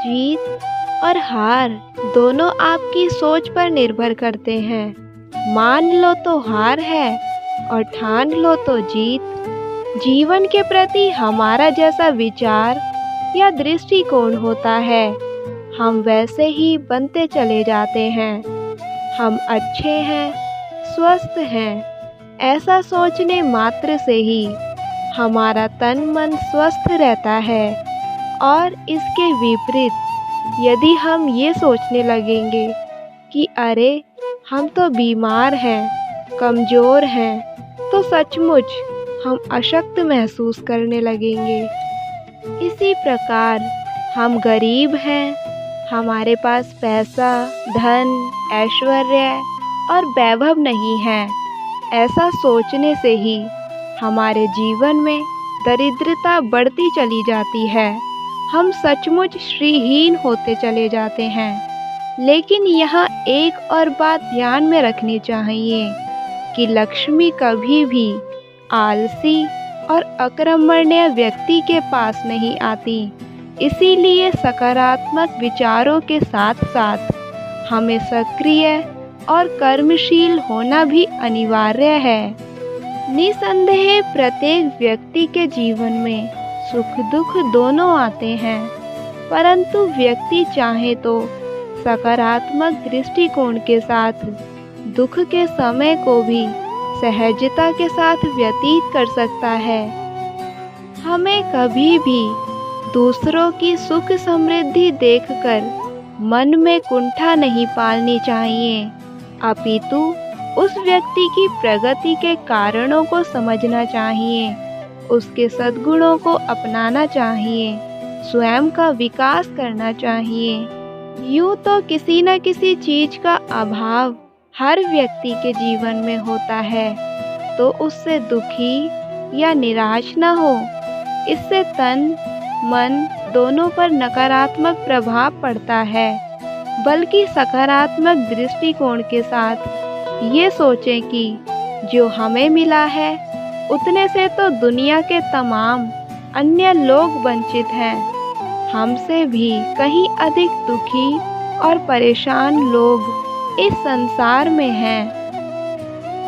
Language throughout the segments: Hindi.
जीत और हार दोनों आपकी सोच पर निर्भर करते हैं। मान लो तो हार है और ठान लो तो जीत। जीवन के प्रति हमारा जैसा विचार या दृष्टिकोण होता है, हम वैसे ही बनते चले जाते हैं। हम अच्छे हैं, स्वस्थ हैं, ऐसा सोचने मात्र से ही हमारा तन मन स्वस्थ रहता है। और इसके विपरीत यदि हम ये सोचने लगेंगे कि अरे हम तो बीमार हैं, कमज़ोर हैं, तो सचमुच हम अशक्त महसूस करने लगेंगे। इसी प्रकार हम गरीब हैं, हमारे पास पैसा, धन, ऐश्वर्य और वैभव नहीं है, ऐसा सोचने से ही हमारे जीवन में दरिद्रता बढ़ती चली जाती है। हम सचमुच श्रीहीन होते चले जाते हैं। लेकिन यहाँ एक और बात ध्यान में रखनी चाहिए कि लक्ष्मी कभी भी आलसी और अकर्मण्य व्यक्ति के पास नहीं आती। इसीलिए सकारात्मक विचारों के साथ साथ हमें सक्रिय और कर्मशील होना भी अनिवार्य है। निसंदेह प्रत्येक व्यक्ति के जीवन में सुख दुख दोनों आते हैं, परंतु व्यक्ति चाहे तो सकारात्मक दृष्टिकोण के साथ दुख के समय को भी सहजता के साथ व्यतीत कर सकता है। हमें कभी भी दूसरों की सुख समृद्धि देखकर मन में कुंठा नहीं पालनी चाहिए, अपितु उस व्यक्ति की प्रगति के कारणों को समझना चाहिए, उसके सद्गुणों को अपनाना चाहिए, स्वयं का विकास करना चाहिए। यूँ तो किसी न किसी चीज़ का अभाव हर व्यक्ति के जीवन में होता है, तो उससे दुखी या निराश न हो। इससे तन मन दोनों पर नकारात्मक प्रभाव पड़ता है, बल्कि सकारात्मक दृष्टिकोण के साथ ये सोचें कि जो हमें मिला है उतने से तो दुनिया के तमाम अन्य लोग वंचित हैं। हमसे भी कहीं अधिक दुखी और परेशान लोग इस संसार में हैं।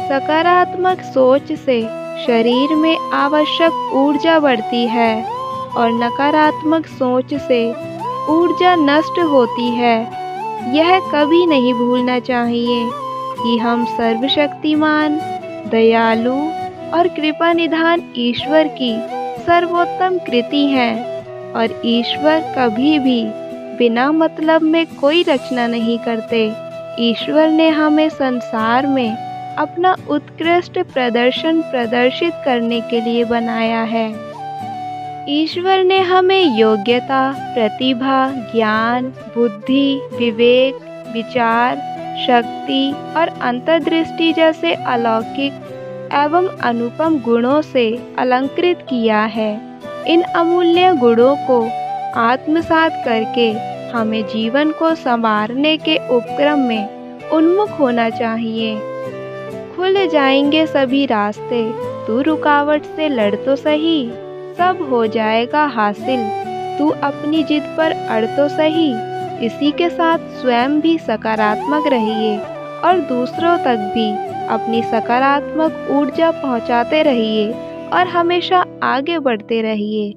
सकारात्मक सोच से शरीर में आवश्यक ऊर्जा बढ़ती है और नकारात्मक सोच से ऊर्जा नष्ट होती है। यह कभी नहीं भूलना चाहिए कि हम सर्वशक्तिमान, दयालु और कृपा निधान ईश्वर की सर्वोत्तम कृति हैं और ईश्वर कभी भी बिना मतलब में कोई रचना नहीं करते। ईश्वर ने हमें संसार में अपना उत्कृष्ट प्रदर्शन प्रदर्शित करने के लिए बनाया है। ईश्वर ने हमें योग्यता, प्रतिभा, ज्ञान, बुद्धि, विवेक, विचार, शक्ति और अंतर्दृष्टि जैसे अलौकिक एवं अनुपम गुणों से अलंकृत किया है। इन अमूल्य गुणों को आत्मसात करके हमें जीवन को संवारने के उपक्रम में उन्मुख होना चाहिए। खुल जाएंगे सभी रास्ते, तू रुकावट से लड़ तो सही, सब हो जाएगा हासिल, तू अपनी जिद पर अड़ तो सही। इसी के साथ स्वयं भी सकारात्मक रहिए और दूसरों तक भी अपनी सकारात्मक ऊर्जा पहुंचाते रहिए और हमेशा आगे बढ़ते रहिए।